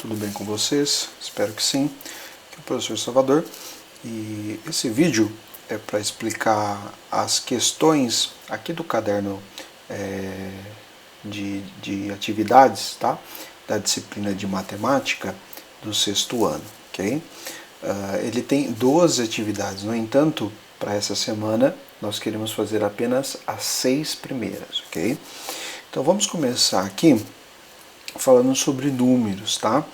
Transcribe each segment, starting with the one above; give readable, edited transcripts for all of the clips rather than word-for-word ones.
tudo bem com vocês? Espero que sim. Aqui é o professor Salvador e esse vídeo é para explicar as questões aqui do caderno de atividades, tá? Da disciplina de matemática do sexto ano, ok? Ele tem 12 atividades, no entanto, para essa semana nós queremos fazer apenas as 6 primeiras, ok? Então vamos começar aqui falando sobre números, tá?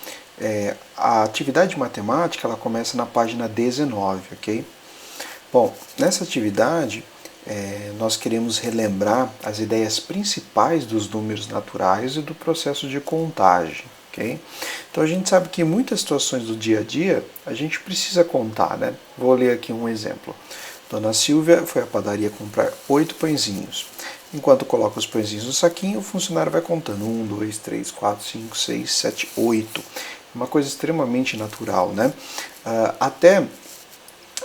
A atividade matemática ela começa na página 19, ok? Bom, nessa atividade nós queremos relembrar as ideias principais dos números naturais e do processo de contagem, ok? Então a gente sabe que em muitas situações do dia a dia a gente precisa contar, né? Vou ler aqui um exemplo. Dona Silvia foi à padaria comprar 8 pãezinhos. Enquanto coloca os pãezinhos no saquinho, o funcionário vai contando 1, 2, 3, 4, 5, 6, 7, 8. Uma coisa extremamente natural, né? Até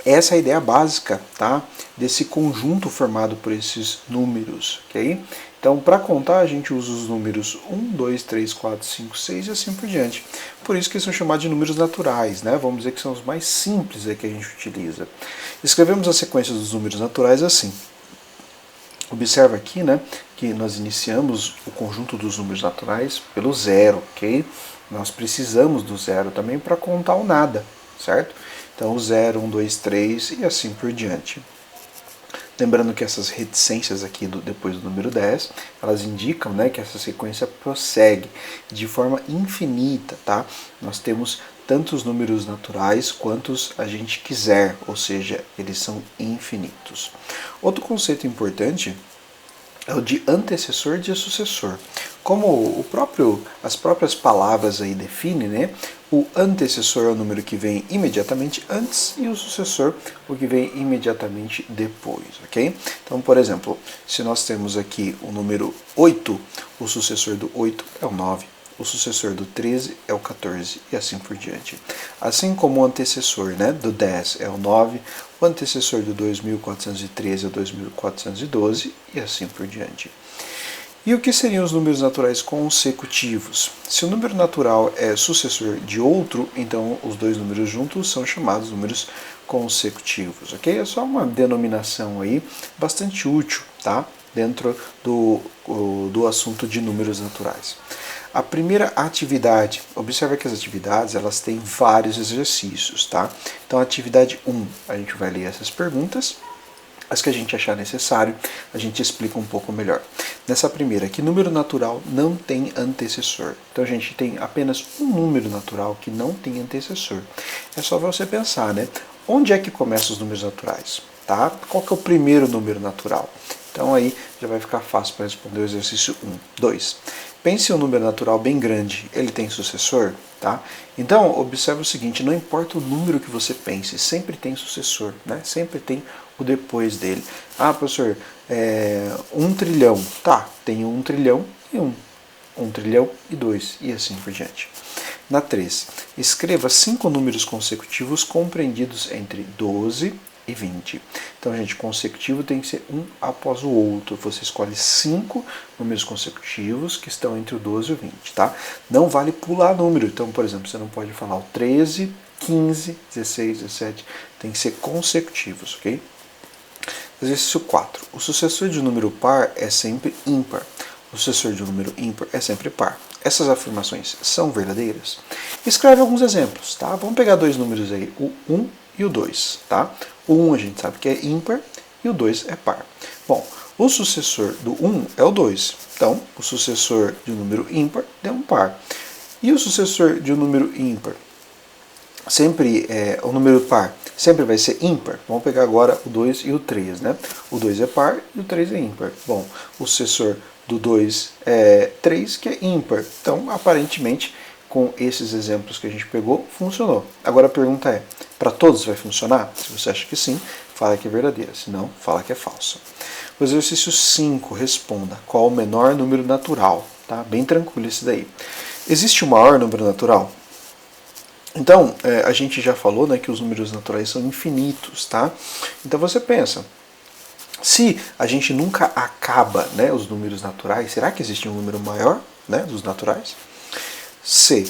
essa é a ideia básica, tá? Desse conjunto formado por esses números, ok? Então, para contar, a gente usa os números 1, 2, 3, 4, 5, 6 e assim por diante. Por isso que eles são chamados de números naturais, né? Vamos dizer que são os mais simples que a gente utiliza. Escrevemos a sequência dos números naturais assim. Observa aqui, né, que nós iniciamos o conjunto dos números naturais pelo zero, ok? Nós precisamos do zero também para contar o nada, certo? Então, o 0, 1, 2, 3 e assim por diante. Lembrando que essas reticências aqui depois do número 10, elas indicam, né, que essa sequência prossegue de forma infinita, tá? Nós temos tantos números naturais quantos a gente quiser, ou seja, eles são infinitos. Outro conceito importante é o de antecessor e de sucessor. Como as próprias palavras aí definem, né? O antecessor é o número que vem imediatamente antes e o sucessor o que vem imediatamente depois, ok? Então, por exemplo, se nós temos aqui o número 8, o sucessor do 8 é o 9. O sucessor do 13 é o 14 e assim por diante. Assim como o antecessor, né, do 10 é o 9, o antecessor do 2413 é o 2412 e assim por diante. E o que seriam os números naturais consecutivos? Se o número natural é sucessor de outro, então os dois números juntos são chamados números consecutivos, ok? É só uma denominação aí bastante útil, tá? Dentro do assunto de números naturais. A primeira atividade, observa que as atividades elas têm vários exercícios, tá? Então, a atividade 1, a gente vai ler essas perguntas, as que a gente achar necessário, a gente explica um pouco melhor. Nessa primeira, que número natural não tem antecessor? Então, a gente tem apenas um número natural que não tem antecessor. É só você pensar, né? Onde é que começam os números naturais? Tá? Qual que é o primeiro número natural? Então, aí já vai ficar fácil para responder o exercício 1. 2. Pense em um número natural bem grande, ele tem sucessor? Tá? Então, observe o seguinte, não importa o número que você pense, sempre tem sucessor, né? Sempre tem o depois dele. Ah, professor, 1 trilhão. Tá, tem 1 trilhão e 1. 1 trilhão e 2, e assim por diante. Na 3, escreva 5 números consecutivos compreendidos entre 12 e 20. Então, gente, consecutivo tem que ser um após o outro. Você escolhe 5 números consecutivos que estão entre o 12 e o 20, tá? Não vale pular número. Então, por exemplo, você não pode falar o 13, 15, 16, 17. Tem que ser consecutivos, ok? Exercício 4. O sucessor de um número par é sempre ímpar. O sucessor de um número ímpar é sempre par. Essas afirmações são verdadeiras? Escreve alguns exemplos, tá? Vamos pegar dois números aí, o 1 e o 2, tá? O 1 a gente sabe que é ímpar e o 2 é par. Bom, o sucessor do 1 é o 2. Então, o sucessor de um número ímpar é um par. E o sucessor de um número ímpar? O número par sempre vai ser ímpar. Vamos pegar agora o 2 e o 3, né? O 2 é par e o 3 é ímpar. Bom, o sucessor do 2 é 3, que é ímpar. Então, aparentemente, com esses exemplos que a gente pegou, funcionou. Agora a pergunta é, para todos vai funcionar? Se você acha que sim, fala que é verdadeira. Se não, fala que é falsa. O exercício 5, responda. Qual o menor número natural? Tá? Bem tranquilo esse daí. Existe o maior número natural? Então, a gente já falou, né, que os números naturais são infinitos, tá? Então você pensa, se a gente nunca acaba, né, os números naturais, será que existe um número maior, né, dos naturais? C.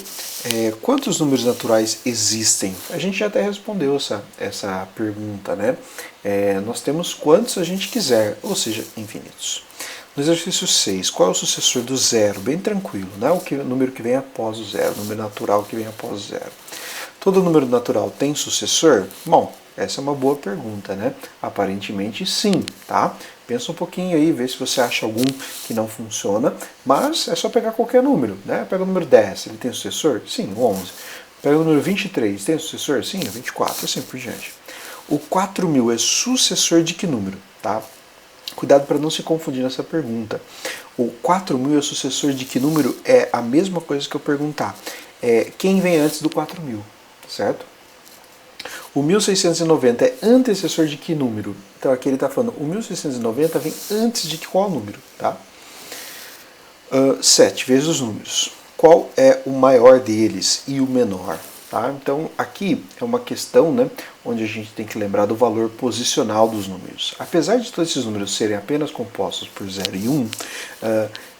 Quantos números naturais existem? A gente já até respondeu essa pergunta, né? Nós temos quantos a gente quiser, ou seja, infinitos. No exercício 6, qual é o sucessor do zero? Bem tranquilo, né? O número que vem após o zero, o número natural que vem após o zero. Todo número natural tem sucessor? Bom, essa é uma boa pergunta, né? Aparentemente sim, tá? Pensa um pouquinho aí, vê se você acha algum que não funciona, mas é só pegar qualquer número, né? Pega o número 10, ele tem sucessor? Sim, o 11. Pega o número 23, tem sucessor? Sim, o 24, assim por diante. O 4000 é sucessor de que número, tá? Cuidado para não se confundir nessa pergunta. O 4000 é sucessor de que número? É a mesma coisa que eu perguntar. Quem vem antes do 4000, certo? O 1690 é antecessor de que número? Então aqui ele está falando, o 1690 vem antes de qual número? Tá? 7 vezes os números. Qual é o maior deles e o menor? Tá? Então aqui é uma questão, né, onde a gente tem que lembrar do valor posicional dos números. Apesar de todos esses números serem apenas compostos por 0 e 1,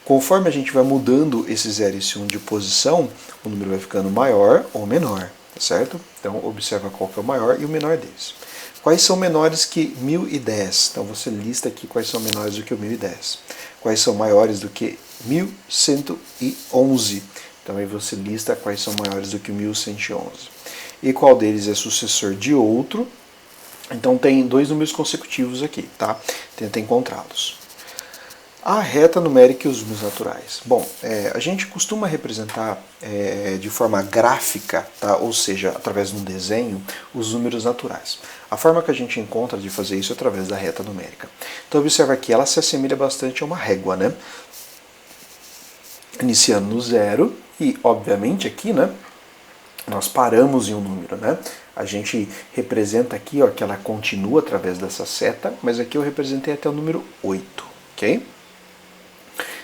conforme a gente vai mudando esse 0 e esse 1 de posição, o número vai ficando maior ou menor. Certo? Então observa qual que é o maior e o menor deles. Quais são menores que 1010? Então você lista aqui quais são menores do que o 1010. Quais são maiores do que 1111? Então aí você lista quais são maiores do que 1111. E qual deles é sucessor de outro? Então tem dois números consecutivos aqui, tá? Tenta encontrá-los. A reta numérica e os números naturais. Bom, a gente costuma representar de forma gráfica, tá? Ou seja, através de um desenho, os números naturais. A forma que a gente encontra de fazer isso é através da reta numérica. Então observa aqui, ela se assemelha bastante a uma régua, né? Iniciando no zero e, obviamente, aqui, né? Nós paramos em um número, né? A gente representa aqui, ó, que ela continua através dessa seta, mas aqui eu representei até o número 8, ok?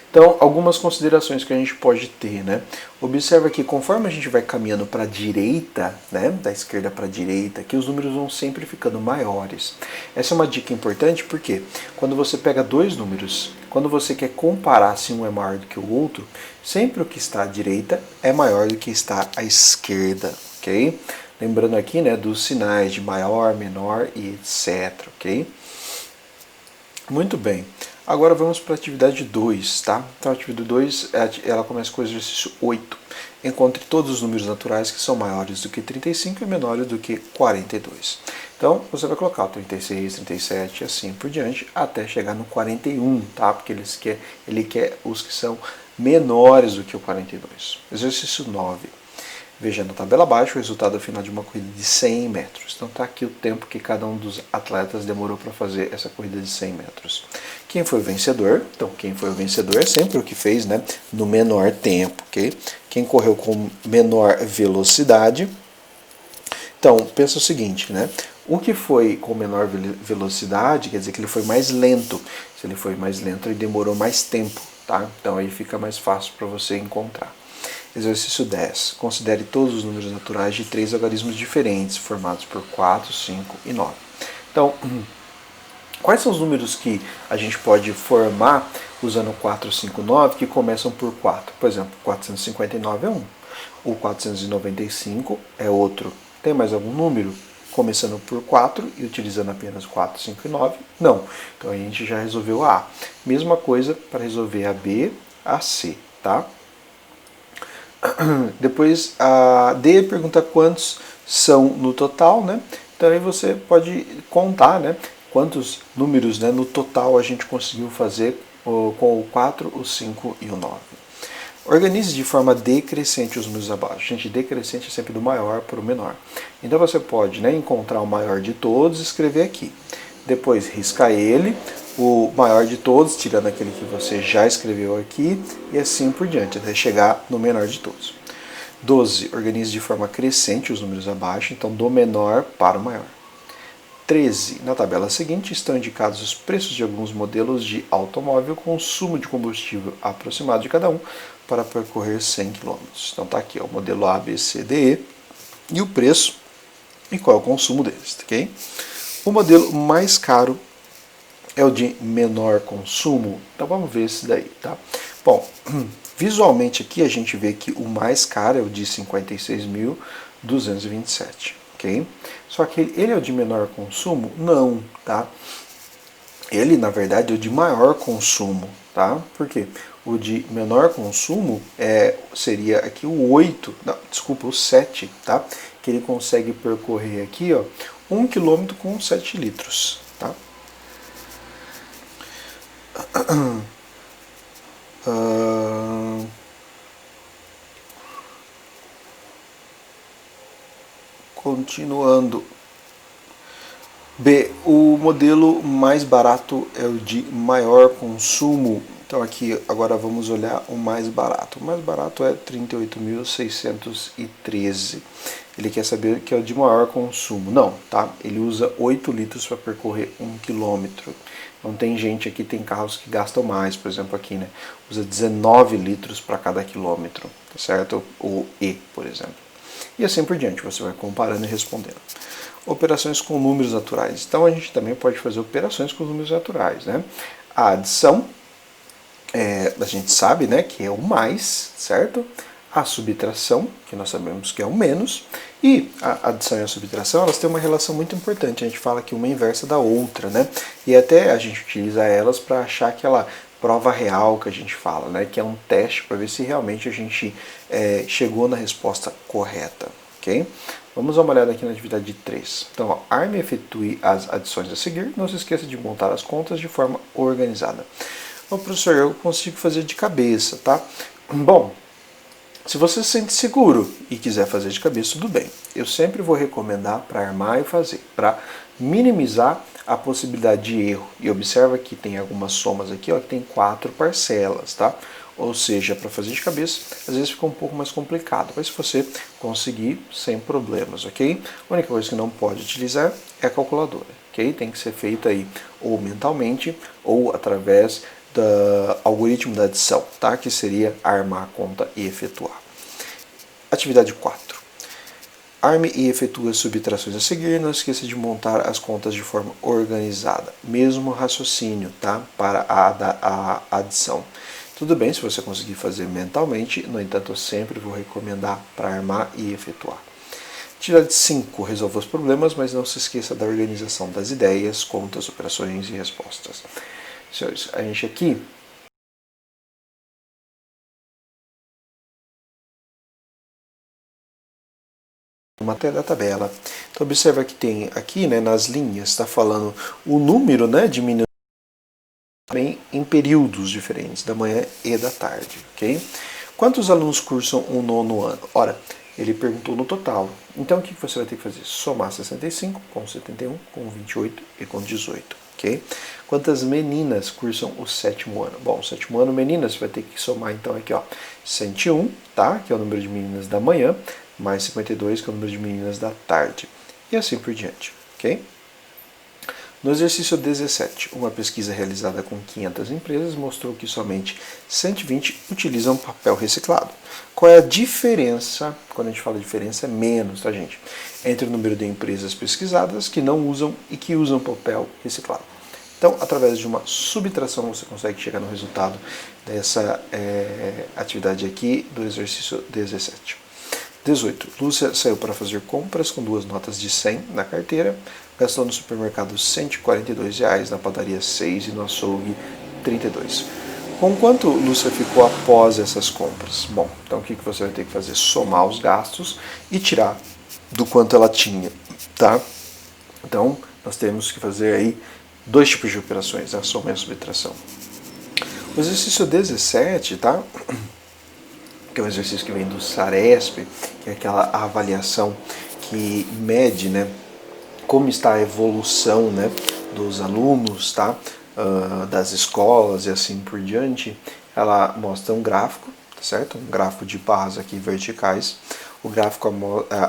Então, algumas considerações que a gente pode ter, né? Observa que conforme a gente vai caminhando para a direita, né, da esquerda para a direita, que os números vão sempre ficando maiores. Essa é uma dica importante porque quando você pega dois números, quando você quer comparar se um é maior do que o outro, sempre o que está à direita é maior do que está à esquerda, ok? Lembrando aqui, né, dos sinais de maior, menor e etc, ok? Muito bem. Agora vamos para a atividade 2, tá? Então a atividade 2, ela começa com o exercício 8. Encontre todos os números naturais que são maiores do que 35 e menores do que 42. Então você vai colocar o 36, 37 e assim por diante, até chegar no 41, tá? Porque ele quer os que são menores do que o 42. Exercício 9. Veja na tabela abaixo o resultado final de uma corrida de 100 metros. Então está aqui o tempo que cada um dos atletas demorou para fazer essa corrida de 100 metros. Quem foi o vencedor? Então quem foi o vencedor é sempre o que fez, né, no menor tempo, ok? Quem correu com menor velocidade. Então pensa o seguinte, né? O que foi com menor velocidade quer dizer que ele foi mais lento. Se ele foi mais lento, ele demorou mais tempo, tá? Então aí fica mais fácil para você encontrar. Exercício 10. Considere todos os números naturais de 3 algarismos diferentes, formados por 4, 5 e 9. Então, quais são os números que a gente pode formar usando 4, 5, 9 que começam por 4? Por exemplo, 459 é um. O 495 é outro. Tem mais algum número começando por 4 e utilizando apenas 4, 5 e 9? Não. Então a gente já resolveu a A. Mesma coisa para resolver a B, a C, tá? Depois a D pergunta quantos são no total, né? Então aí você pode contar, né, quantos números, né, no total a gente conseguiu fazer com o 4, o 5 e o 9. Organize de forma decrescente os números abaixo. Gente, decrescente é sempre do maior para o menor. Então você pode, né, encontrar o maior de todos e escrever aqui. Depois riscar ele, o maior de todos, tirando aquele que você já escreveu aqui, e assim por diante, até chegar no menor de todos. 12. Organize de forma crescente os números abaixo, então do menor para o maior. 13. Na tabela seguinte estão indicados os preços de alguns modelos de automóvel, consumo de combustível aproximado de cada um para percorrer 100 km. Então está aqui ó, o modelo A, B, C, D, E e o preço e qual é o consumo deles, ok? O modelo mais caro é o de menor consumo. Então vamos ver esse daí, tá? Bom, visualmente aqui a gente vê que o mais caro é o de 56.227, ok? Só que ele é o de menor consumo? Não, tá? Ele, na verdade, é o de maior consumo, tá? Por quê? O de menor consumo seria aqui o 8, não, desculpa, o 7, tá? Que ele consegue percorrer aqui, ó, 1 km com 7 litros, tá? Continuando. B, o modelo mais barato é o de maior consumo. Então aqui agora vamos olhar o mais barato. O mais barato é 38.613. Ele quer saber que é o de maior consumo. Não, tá? Ele usa 8 litros para percorrer 1 quilômetro. Não tem gente aqui, tem carros que gastam mais, por exemplo aqui, né? Usa 19 litros para cada quilômetro, tá certo? O E, por exemplo. E assim por diante, você vai comparando e respondendo. Operações com números naturais. Então a gente também pode fazer operações com números naturais, né? A adição, a gente sabe, né, que é o mais, certo? A subtração, que nós sabemos que é o menos, e a adição e a subtração, elas têm uma relação muito importante. A gente fala que uma é inversa da outra, né? E até a gente utiliza elas para achar aquela prova real que a gente fala, né? Que é um teste para ver se realmente a gente chegou na resposta correta, ok? Vamos dar uma olhada aqui na atividade 3. Então, ó, arme e efetue as adições a seguir. Não se esqueça de montar as contas de forma organizada. Bom, professor, eu consigo fazer de cabeça, tá? Bom, se você se sente seguro e quiser fazer de cabeça, tudo bem. Eu sempre vou recomendar para armar e fazer, para minimizar a possibilidade de erro. E observa que tem algumas somas aqui, ó, que tem 4 parcelas, tá? Ou seja, para fazer de cabeça, às vezes fica um pouco mais complicado, mas se você conseguir, sem problemas, ok? A única coisa que não pode utilizar é a calculadora, ok? Tem que ser feita aí ou mentalmente ou através do algoritmo da adição, tá? Que seria armar a conta e efetuar. Atividade 4. Arme e efetue as subtrações a seguir. Não esqueça de montar as contas de forma organizada. Mesmo raciocínio, tá? Para a adição. Tudo bem se você conseguir fazer mentalmente, no entanto, eu sempre vou recomendar para armar e efetuar. Atividade 5. Resolva os problemas, mas não se esqueça da organização das ideias, contas, operações e respostas. Senhores, a gente aqui matéria da tabela. Então observa que tem aqui, né, nas linhas, está falando o número, né, de minutos também em períodos diferentes, da manhã e da tarde, ok? Quantos alunos cursam o nono ano? Ora, ele perguntou no total. Então o que você vai ter que fazer? Somar 65 com 71, com 28 e com 18, ok? Quantas meninas cursam o sétimo ano? Bom, o sétimo ano, meninas, você vai ter que somar então aqui, ó, 101, tá? Que é o número de meninas da manhã, mais 52, que é o número de meninas da tarde. E assim por diante, ok? No exercício 17, uma pesquisa realizada com 500 empresas mostrou que somente 120 utilizam papel reciclado. Qual é a diferença, quando a gente fala diferença é menos, tá gente? Entre o número de empresas pesquisadas que não usam e que usam papel reciclado. Então, através de uma subtração, você consegue chegar no resultado dessa atividade aqui do exercício 17. 18. Lúcia saiu para fazer compras com 2 notas de 100 na carteira, gastou no supermercado R$ 142, na padaria 6 e no açougue 32. Com quanto Lúcia ficou após essas compras? Bom, então o que você vai ter que fazer? Somar os gastos e tirar do quanto ela tinha, tá? Então, nós temos que fazer aí 2 tipos de operações, a soma e a subtração. O exercício 17, tá? Que é um exercício que vem do SARESP, que é aquela avaliação que mede, né, como está a evolução, né, dos alunos, tá, das escolas e assim por diante. Ela mostra um gráfico, tá certo? Um gráfico de barras aqui verticais. O gráfico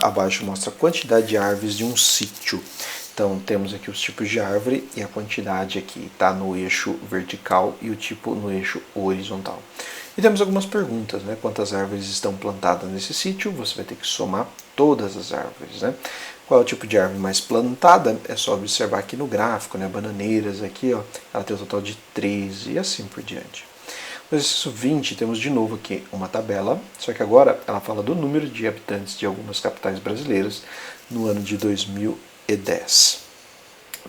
abaixo mostra a quantidade de árvores de um sítio. Então temos aqui os tipos de árvore e a quantidade aqui está no eixo vertical e o tipo no eixo horizontal. E temos algumas perguntas, né? Quantas árvores estão plantadas nesse sítio? Você vai ter que somar todas as árvores, né? Qual é o tipo de árvore mais plantada? É só observar aqui no gráfico, né? Bananeiras aqui, ó, ela tem um total de 13 e assim por diante. O No exercício 20, temos de novo aqui uma tabela, só que agora ela fala do número de habitantes de algumas capitais brasileiras no ano de 2010.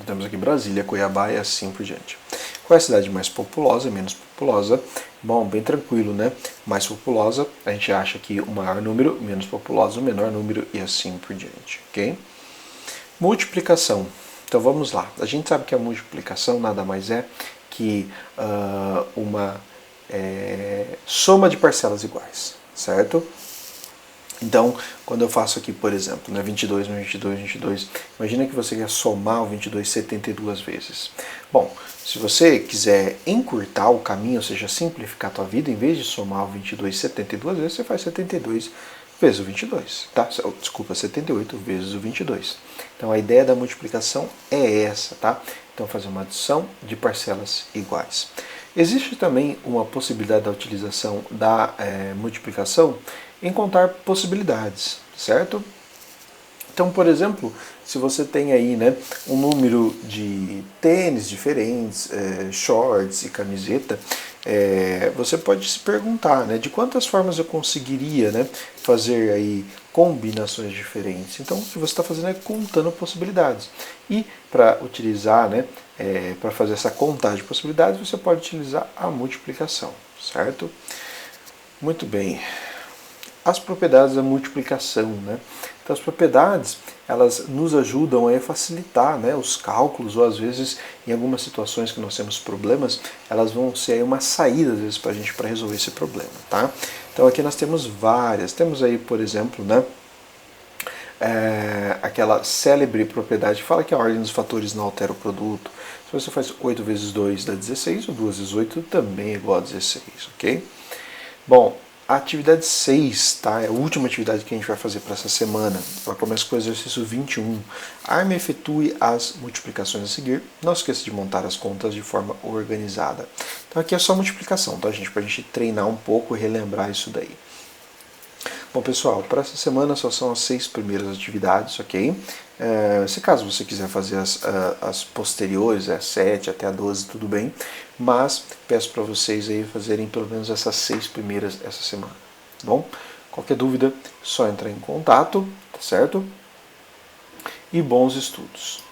Temos aqui Brasília, Cuiabá e assim por diante. Qual é a cidade mais populosa, menos populosa? Bom, bem tranquilo, né? Mais populosa, a gente acha que o maior número, menos populosa, o menor número e assim por diante, ok? Multiplicação. Então vamos lá. A gente sabe que a multiplicação nada mais é que uma soma de parcelas iguais, certo? Então, quando eu faço aqui, por exemplo, né, 22 mais 22, 22, imagina que você quer somar o 22 72 vezes. Bom, se você quiser encurtar o caminho, ou seja, simplificar a tua vida, em vez de somar o 22 72 vezes, você faz 72 vezes o 22, tá? Desculpa, 78 vezes o 22. Então, a ideia da multiplicação é essa, tá? Então, fazer uma adição de parcelas iguais. Existe também uma possibilidade da utilização da multiplicação em contar possibilidades, certo? Então, por exemplo, se você tem aí, né, um número de tênis diferentes, shorts e camiseta, você pode se perguntar, né, de quantas formas eu conseguiria, né, fazer aí combinações diferentes. Então, o que você está fazendo é contando possibilidades. E para utilizar, né, para fazer essa contagem de possibilidades, você pode utilizar a multiplicação, certo? Muito bem. As propriedades da multiplicação, né? Então as propriedades, elas nos ajudam a facilitar, né, os cálculos, ou às vezes em algumas situações que nós temos problemas, elas vão ser aí uma saída às vezes para a gente para resolver esse problema, tá? Então aqui nós temos várias, temos aí por exemplo, né, aquela célebre propriedade que fala que a ordem dos fatores não altera o produto. Se você faz 8 vezes 2 dá 16, ou 2 vezes 8 também é igual a 16, ok? Bom, a atividade 6, tá? É a última atividade que a gente vai fazer para essa semana. Ela começa com o exercício 21. Arme e efetue as multiplicações a seguir. Não esqueça de montar as contas de forma organizada. Então aqui é só multiplicação, tá, gente? Para a gente treinar um pouco e relembrar isso daí. Bom, pessoal, para essa semana só são as 6 primeiras atividades, ok? Se caso você quiser fazer as posteriores, a 7 até a 12, tudo bem, mas peço para vocês aí fazerem pelo menos essas 6 primeiras essa semana, tá bom? Qualquer dúvida, só entrar em contato, tá certo? E bons estudos!